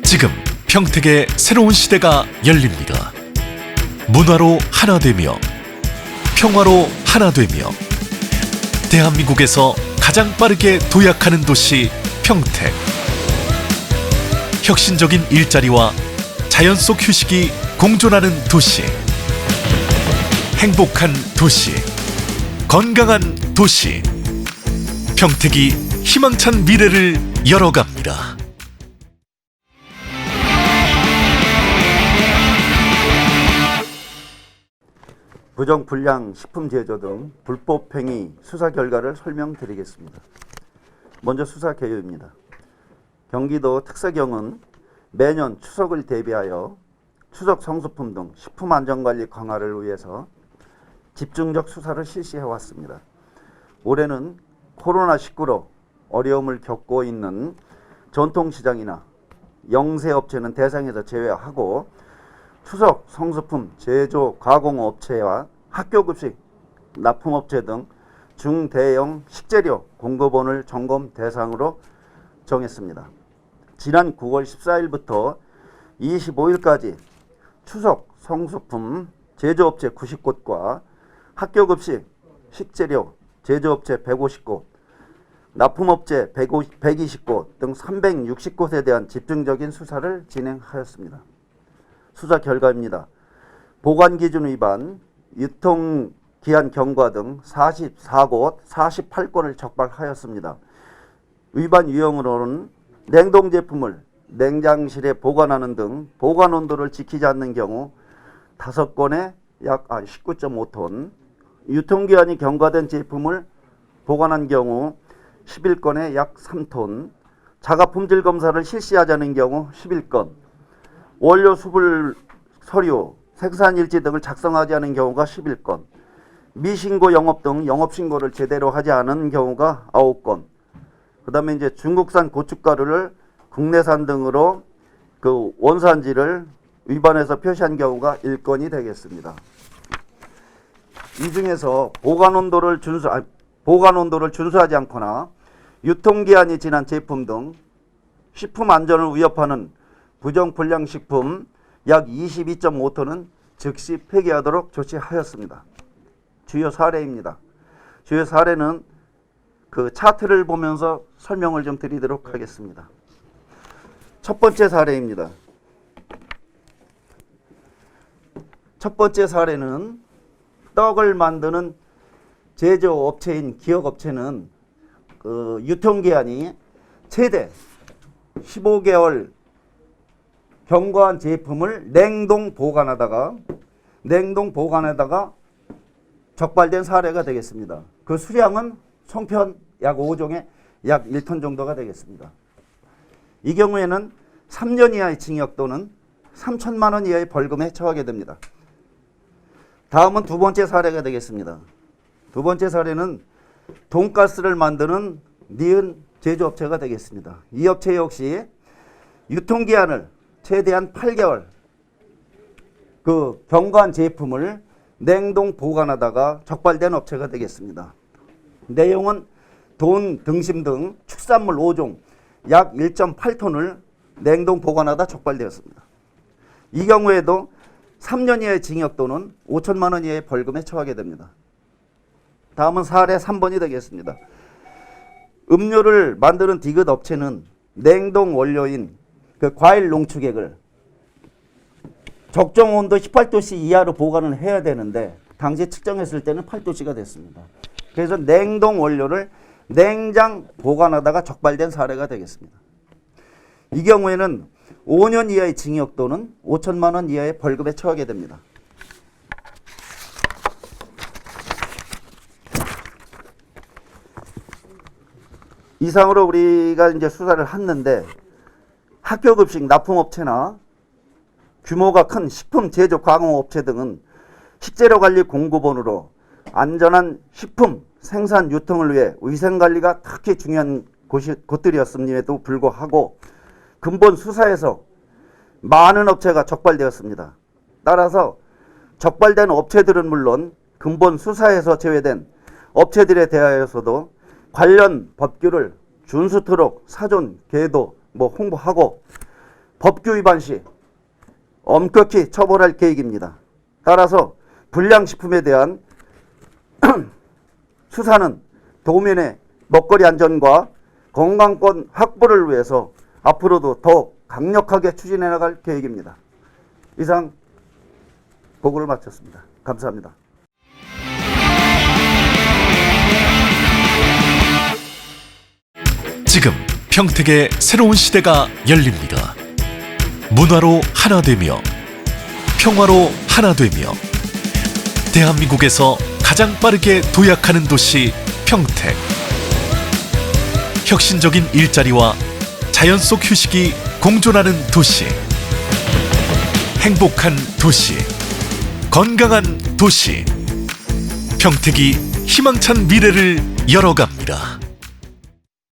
지금 평택의 새로운 시대가 열립니다. 문화로 하나 되며 평화로 하나 되며 대한민국에서 가장 빠르게 도약하는 도시 평택. 혁신적인 일자리와 자연 속 휴식이 공존하는 도시. 행복한 도시, 건강한 도시. 평택이 희망찬 미래를 열어갑니다. 부정불량 식품 제조 등 불법 행위 수사 결과를 설명드리겠습니다. 먼저 수사 개요입니다. 경기도 특사경은 매년 추석을 대비하여 추석 성수품 등 식품 안전관리 강화를 위해서 집중적 수사를 실시해 왔습니다. 올해는 코로나19로 어려움을 겪고 있는 전통시장이나 영세업체는 대상에서 제외하고 추석 성수품 제조 가공업체와 학교급식 납품업체 등 중대형 식재료 공급원을 점검 대상으로 정했습니다. 지난 9월 14일부터 25일까지 추석 성수품 제조업체 90곳과 학교급식 식재료 제조업체 150곳, 납품업체 120곳 등 360곳에 대한 집중적인 수사를 진행하였습니다. 수사 결과입니다. 보관기준 위반, 유통기한 경과 등 44곳 48건을 적발하였습니다. 위반 유형으로는 냉동제품을 냉장실에 보관하는 등 보관온도를 지키지 않는 경우 5건에 약 19.5톤, 유통기한이 경과된 제품을 보관한 경우 11건에 약 3톤, 자가품질 검사를 실시하지 않은 경우 11건, 원료 수불 서류, 생산일지 등을 작성하지 않은 경우가 11건, 미신고 영업 등 영업신고를 제대로 하지 않은 경우가 9건, 그 다음에 이제 중국산 고춧가루를 국내산 등으로 그 원산지를 위반해서 표시한 경우가 1건이 되겠습니다. 이 중에서 보관온도를 준수하지 않거나 유통기한이 지난 제품 등 식품 안전을 위협하는 부정불량식품 약 22.5톤은 즉시 폐기하도록 조치하였습니다. 주요 사례입니다. 주요 사례는 그 차트를 보면서 설명을 좀 드리도록 하겠습니다. 첫 번째 사례입니다. 첫 번째 사례는 떡을 만드는 제조업체인 기업업체는 그 유통기한이 최대 15개월 경과한 제품을 냉동 보관하다가 적발된 사례가 되겠습니다. 그 수량은 송편 약 5종에 약 1톤 정도가 되겠습니다. 이 경우에는 3년 이하의 징역 또는 3천만 원 이하의 벌금에 처하게 됩니다. 다음은 두 번째 사례가 되겠습니다. 두 번째 사례는 돈가스를 만드는 니은 제조업체가 되겠습니다. 이 업체 역시 유통기한을 최대한 8개월 그 경과한 제품을 냉동 보관하다가 적발된 업체가 되겠습니다. 내용은 돈, 등심 등 축산물 5종 약 1.8톤을 냉동 보관하다 적발되었습니다. 이 경우에도 3년 이하의 징역 또는 5천만 원 이하의 벌금에 처하게 됩니다. 다음은 사례 3번이 되겠습니다. 음료를 만드는 디귿 업체는 냉동 원료인 그 과일 농축액을 적정 온도 18도씨 이하로 보관을 해야 되는데 당시 측정했을 때는 8도씨가 됐습니다. 그래서 냉동 원료를 냉장 보관하다가 적발된 사례가 되겠습니다. 이 경우에는 5년 이하의 징역 또는 5천만 원 이하의 벌금에 처하게 됩니다. 이상으로 우리가 이제 수사를 했는데 학교급식 납품업체나 규모가 큰 식품 제조 가공업체 등은 식재료 관리 공급원으로 안전한 식품 생산 유통을 위해 위생관리가 특히 중요한 곳들이었음에도 불구하고 근본 수사에서 많은 업체가 적발되었습니다. 따라서 적발된 업체들은 물론 근본 수사에서 제외된 업체들에 대하여서도 관련 법규를 준수토록 사전 계도 홍보하고 법규 위반 시 엄격히 처벌할 계획입니다. 따라서 불량식품에 대한 수사는 도민의 먹거리 안전과 건강권 확보를 위해서 앞으로도 더욱 강력하게 추진해 나갈 계획입니다. 이상 보고를 마쳤습니다. 감사합니다. 지금 평택의 새로운 시대가 열립니다. 문화로 하나 되며 평화로 하나 되며 대한민국에서 가장 빠르게 도약하는 도시 평택. 혁신적인 일자리와 자연 속 휴식이 공존하는 도시. 행복한 도시. 건강한 도시. 평택이 희망찬 미래를 열어갑니다.